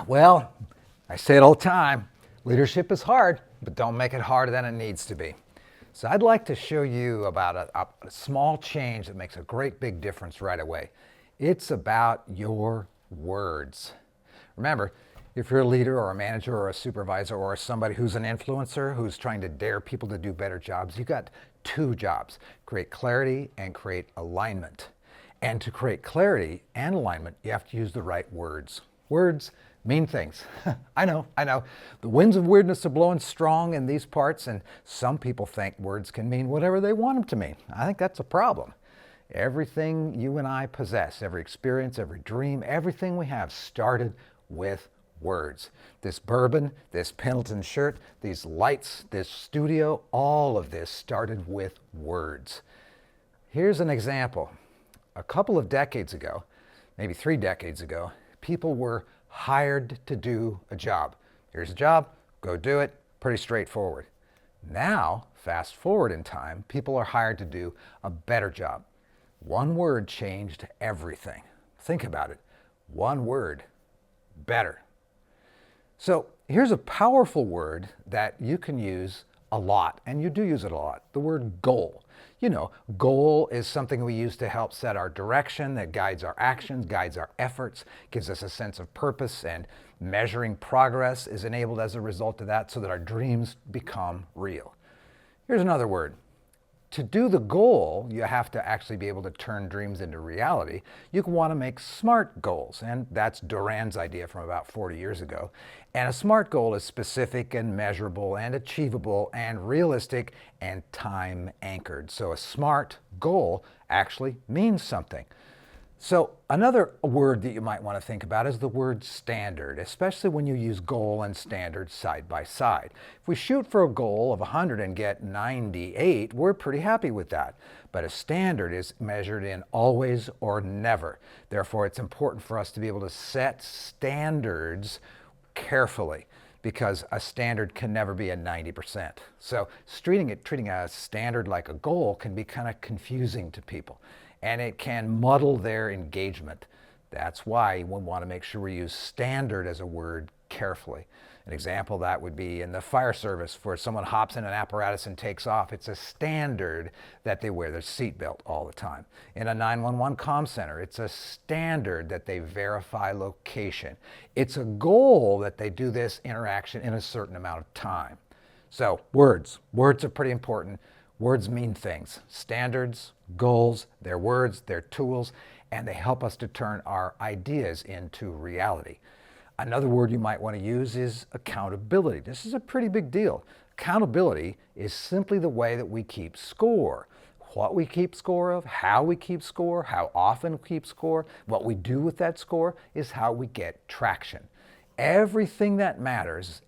Well, I say it all the time. Leadership is hard, but don't make it harder than it needs to be. So I'd like to show you about a small change that makes a great big difference right away. It's about your words. Remember, if you're a leader or a manager or a supervisor or somebody who's an influencer who's trying to dare people to do better jobs, you've got two jobs: create clarity and create alignment. And to create clarity and alignment, you have to use the right words. Words mean things. I know. The winds of weirdness are blowing strong in these parts, and some people think words can mean whatever they want them to mean. I think that's a problem. Everything you and I possess, every experience, every dream, everything we have started with words. This bourbon, this Pendleton shirt, these lights, this studio, all of this started with words. Here's an example. A couple of decades ago, maybe 3 decades ago, people were hired to do a job. Here's a job, go do it, pretty straightforward. Now, fast forward in time, people are hired to do a better job. One word changed everything. Think about it. One word, better. So here's a powerful word that you can use a lot, and you do use it a lot, the word goal. You know, goal is something we use to help set our direction, that guides our actions, guides our efforts, gives us a sense of purpose, and measuring progress is enabled as a result of that so that our dreams become real. Here's another word. To do the goal, you have to actually be able to turn dreams into reality. You can want to make SMART goals, and that's Duran's idea from about 40 years ago. And a SMART goal is specific and measurable and achievable and realistic and time anchored. So a SMART goal actually means something. So another word that you might want to think about is the word standard, especially when you use goal and standard side by side. If we shoot for a goal of 100 and get 98, we're pretty happy with that. But a standard is measured in always or never. Therefore, it's important for us to be able to set standards carefully, because a standard can never be a 90%. So treating a standard like a goal can be kind of confusing to people, and it can muddle their engagement. That's why we want to make sure we use standard as a word carefully. An example of that would be in the fire service, where someone hops in an apparatus and takes off. It's a standard that they wear their seatbelt all the time. In a 911 comm center, it's a standard that they verify location. It's a goal that they do this interaction in a certain amount of time. So words are pretty important. Words mean things. Standards, goals, they're words, they're tools, and they help us to turn our ideas into reality. Another word you might want to use is accountability. This is a pretty big deal. Accountability is simply the way that we keep score. What we keep score of, how we keep score, how often we keep score, what we do with that score is how we get traction. Everything that matters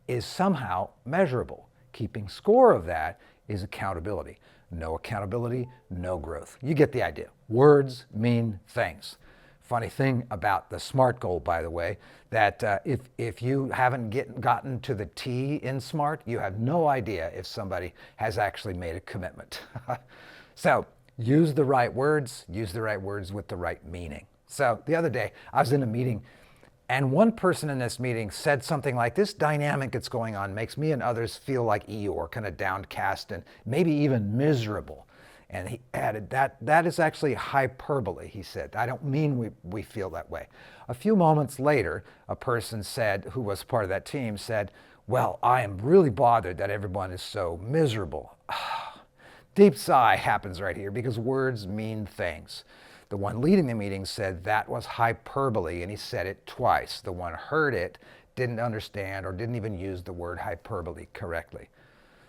is somehow measurable. Keeping score of that is accountability. No accountability, no growth. You get the idea. Words mean things. Funny thing about the SMART goal, by the way, that if you haven't gotten to the T in SMART, you have no idea if somebody has actually made a commitment. So use the right words with the right meaning. So the other day, I was in a meeting, and one person in this meeting said something like, "This dynamic that's going on makes me and others feel like Eeyore, kind of downcast and maybe even miserable." And he added, that is actually hyperbole, he said. I don't mean we feel that way. A few moments later, a person said, who was part of that team, said, "Well, I am really bothered that everyone is so miserable." Deep sigh happens right here, because words mean things. The one leading the meeting said that was hyperbole, and he said it twice. The one heard it, didn't understand, or didn't even use the word hyperbole correctly.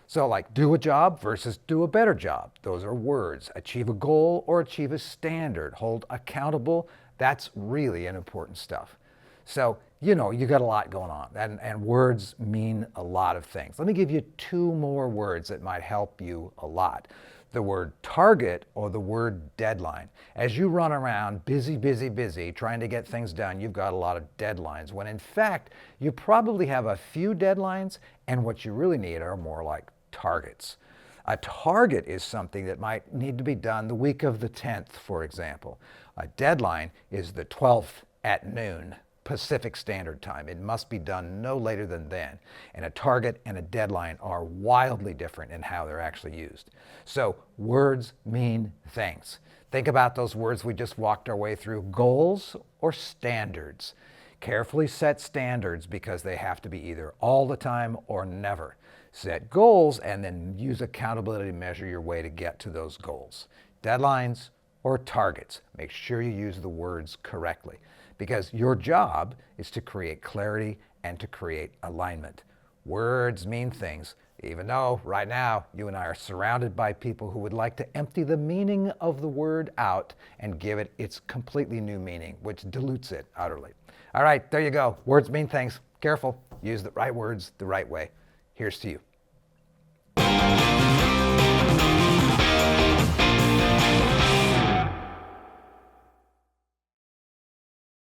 So like do a job versus do a better job. Those are words. Achieve a goal or achieve a standard. Hold accountable. That's really an important stuff. So, you got a lot going on, and words mean a lot of things. Let me give you 2 more words that might help you a lot. The word target or the word deadline. As you run around busy, trying to get things done, you've got a lot of deadlines, when in fact, you probably have a few deadlines, and what you really need are more like targets. A target is something that might need to be done the week of the 10th, for example. A deadline is the 12th at noon. Pacific Standard Time. It must be done no later than then. And a target and a deadline are wildly different in how they're actually used. So words mean things. Think about those words we just walked our way through: goals or standards. Carefully set standards because they have to be either all the time or never. Set goals and then use accountability to measure your way to get to those goals. Deadlines or targets. Make sure you use the words correctly, because your job is to create clarity and to create alignment. Words mean things, even though right now you and I are surrounded by people who would like to empty the meaning of the word out and give it its completely new meaning, which dilutes it utterly. All right, there you go. Words mean things. Careful. Use the right words the right way. Here's to you.